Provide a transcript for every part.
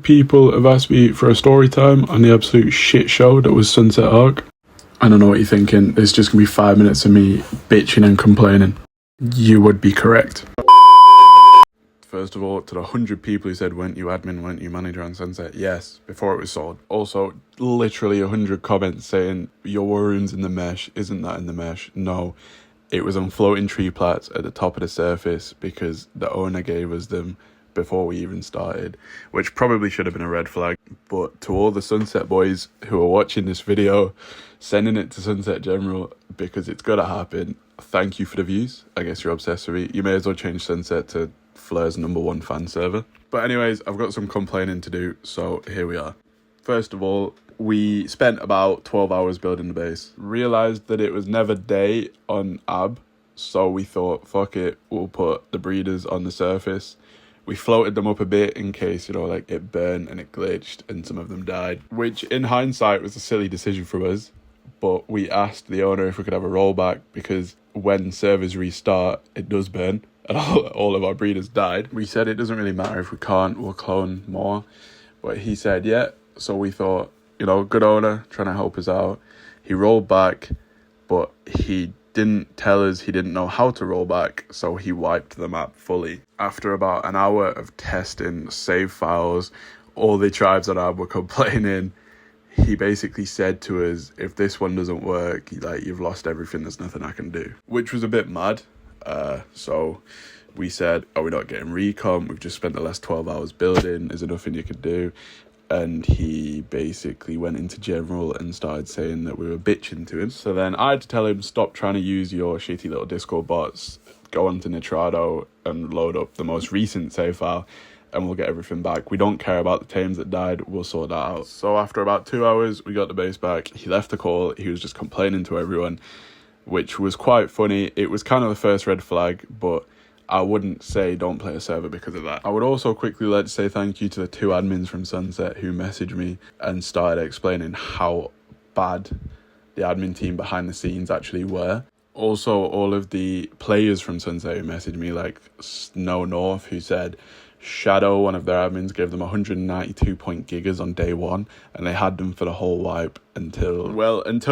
People have asked me for a story time on the absolute shit show that was Sunset Ark. I don't know what you're thinking. It's just gonna be 5 minutes of me bitching and complaining. You would be correct. First of all, to the 100 people who said, weren't you admin, weren't you manager on Sunset? Yes, before it was sold. Also, literally 100 comments saying, your room's in the mesh. Isn't that in the mesh? No, it was on floating tree plats at the top of the surface because the owner gave us them before we even started, which probably should have been a red flag. But to all the Sunset boys who are watching this video, sending it to Sunset General because it's gonna happen, thank you for the views. I guess you're obsessed with me. You may as well change Sunset to Fliirz #1 fan server. But anyways, I've got some complaining to do, so here we are. First of all, we spent about 12 hours building the base. Realised that it was never day on AB, so we thought, fuck it, we'll put the breeders on the surface. We floated them up a bit in case, like it burned and it glitched and some of them died, which in hindsight was a silly decision for us. But we asked the owner if we could have a rollback because when servers restart, it does burn and all of our breeders died. We said it doesn't really matter if we can't, we'll clone more. But he said, yeah. So we thought, good owner trying to help us out. He rolled back, but he didn't tell us he didn't know how to roll back, so he wiped the map fully. After about an hour of testing save files, all the tribes on AB were complaining. He basically said to us, if this one doesn't work, you've lost everything, there's nothing I can do. Which was a bit mad. So we said, are we not getting recon? We've just spent the last 12 hours building. Is there nothing you could do? And he basically went into general and started saying that we were bitching to him. So then I had to tell him, stop trying to use your shitty little Discord bots, go onto Nitrado and load up the most recent save file and we'll get everything back. We don't care about the tames that died, we'll sort that out. So after about 2 hours, we got the base back. He left the call, he was just complaining to everyone, which was quite funny. It was kind of the first red flag, but I wouldn't say don't play a server because of that. I would also quickly like to say thank you to the 2 admins from Sunset who messaged me and started explaining how bad the admin team behind the scenes actually were. Also, all of the players from Sunset who messaged me, like Snow North, who said Shadow, one of their admins, gave them 192 point gigas on day 1 and they had them for the whole wipe until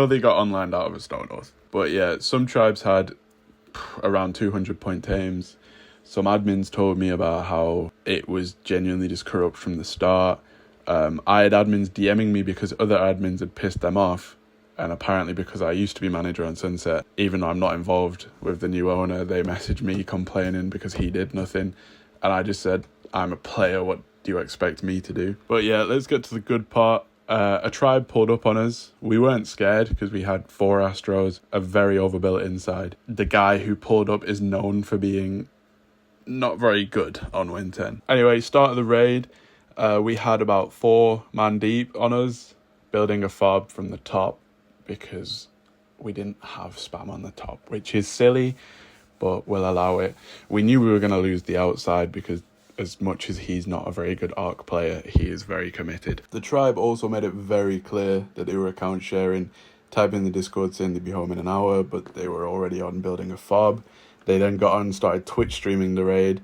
they got online out of a Snow North. But yeah, some tribes had around 200 point tames. Some admins told me about how it was genuinely just corrupt from the start. I had admins DMing me because other admins had pissed them off. And apparently because I used to be manager on Sunset, even though I'm not involved with the new owner, they messaged me complaining because he did nothing. And I just said, I'm a player, what do you expect me to do? But yeah, let's get to the good part. A tribe pulled up on us. We weren't scared because we had 4 Astros, a very overbuilt inside. The guy who pulled up is known for being not very good on Win 10. Anyway, start of the raid, we had about 4 man deep on us, building a fob from the top because we didn't have spam on the top, which is silly, but we'll allow it. We knew we were going to lose the outside because as much as he's not a very good ARK player, he is very committed. The tribe also made it very clear that they were account sharing, typing in the Discord saying they'd be home in an hour, but they were already on building a fob. They then got on and started Twitch streaming the raid,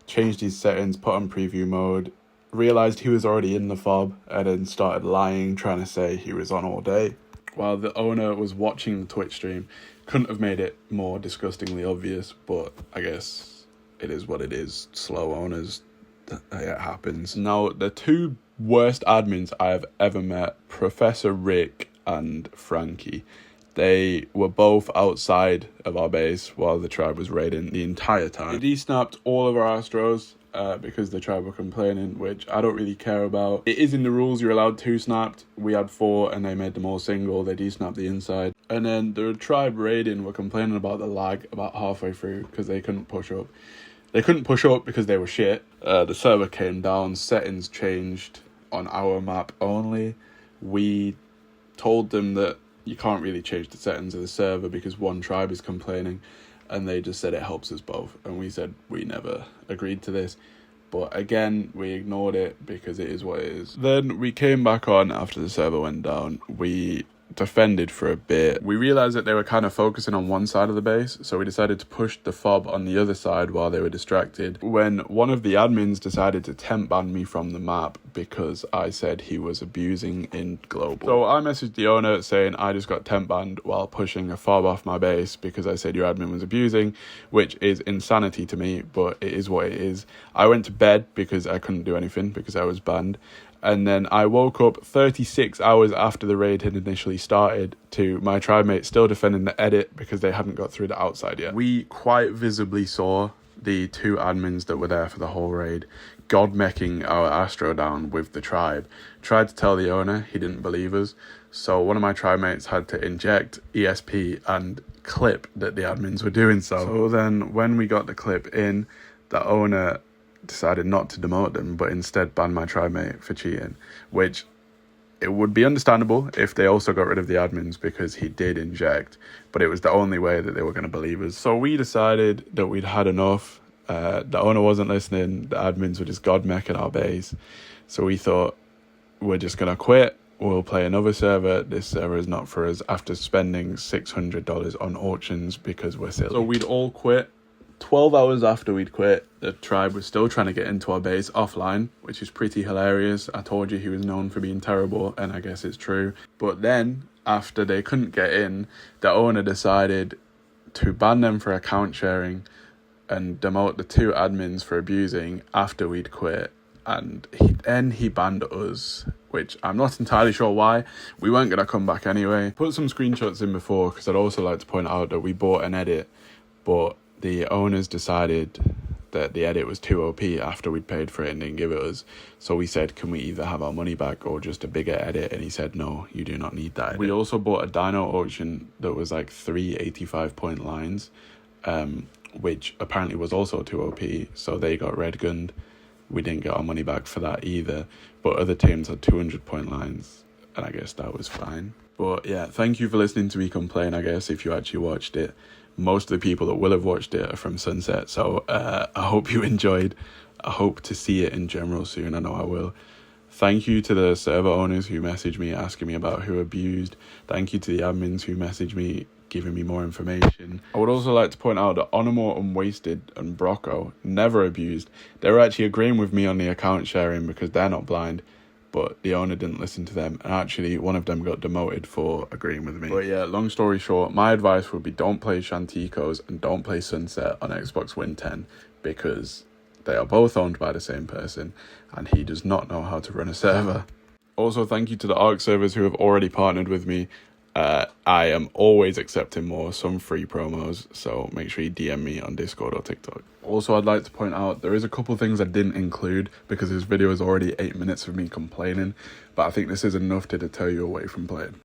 changed his settings, put on preview mode, realised he was already in the fob, and then started lying, trying to say he was on all day. While the owner was watching the Twitch stream, couldn't have made it more disgustingly obvious, but I guess it is what it is. Slow owners, it happens. Now, the 2 worst admins I have ever met, Professor Rick and Frankie, they were both outside of our base while the tribe was raiding the entire time. They de-snapped all of our Astros because the tribe were complaining, which I don't really care about. It is in the rules, you're allowed 2 snapped. We had 4 and they made them all single. They de-snapped the inside. And then the tribe raiding were complaining about the lag about halfway through because they couldn't push up. They couldn't push up because they were shit. The server came down, settings changed on our map only. We told them that you can't really change the settings of the server because one tribe is complaining, and they just said it helps us both. And we said we never agreed to this. But again, we ignored it because it is what it is. Then we came back on after the server went down. We defended for a bit. We realized that they were kind of focusing on one side of the base, so we decided to push the fob on the other side while they were distracted, when one of the admins decided to temp ban me from the map because I said he was abusing in global. So I messaged the owner saying I just got temp banned while pushing a fob off my base because I said your admin was abusing, which is insanity to me, but it is what it is. I went to bed because I couldn't do anything because I was banned. And then I woke up 36 hours after the raid had initially started to my tribe mates still defending the edit because they hadn't got through the outside yet. We quite visibly saw the two admins that were there for the whole raid god-mecking our Astro down with the tribe. Tried to tell the owner, he didn't believe us. So one of my tribe mates had to inject ESP and clip that the admins were doing so. So then when we got the clip in, the owner decided not to demote them, but instead banned my tribe mate for cheating, which it would be understandable if they also got rid of the admins because he did inject, but it was the only way that they were going to believe us. So we decided that we'd had enough. The owner wasn't listening, the admins were just god-mecking our base, so we thought we're just going to quit. We'll play another server. This server is not for us, after spending $600 on auctions because we're silly. So we'd all quit. 12 hours after we'd quit, the tribe was still trying to get into our base offline, which is pretty hilarious. I told you he was known for being terrible, and I guess it's true. But then, after they couldn't get in, the owner decided to ban them for account sharing and demote the two admins for abusing after we'd quit. And he banned us, which I'm not entirely sure why. We weren't going to come back anyway. Put some screenshots in before, because I'd also like to point out that we bought an edit, but the owners decided that the edit was too OP after we'd paid for it and didn't give it us. So we said, can we either have our money back or just a bigger edit? And he said, no, you do not need that edit. We also bought a dino auction that was like 3 85-point lines, which apparently was also too OP. So they got red gunned. We didn't get our money back for that either. But other teams had 200-point lines, and I guess that was fine. But yeah, thank you for listening to me complain, I guess, if you actually watched it. Most of the people that will have watched it are from Sunset, so I hope you enjoyed. I hope to see it in general soon. I know I will. Thank you to the server owners who messaged me asking me about who abused. Thank you to the admins who messaged me giving me more information. I would also like to point out that Onomore, Unwasted and Brocco never abused. They were actually agreeing with me on the account sharing because they're not blind, but the owner didn't listen to them, and actually one of them got demoted for agreeing with me. But yeah, long story short, my advice would be don't play Shantikos and don't play Sunset on Xbox Win 10 because they are both owned by the same person and he does not know how to run a server. Also, thank you to the ARKS servers who have already partnered with me. I am always accepting more, some free promos, so make sure you DM me on Discord or TikTok. Also, I'd like to point out there is a couple things I didn't include because this video is already 8 minutes of me complaining, but I think this is enough to deter you away from playing.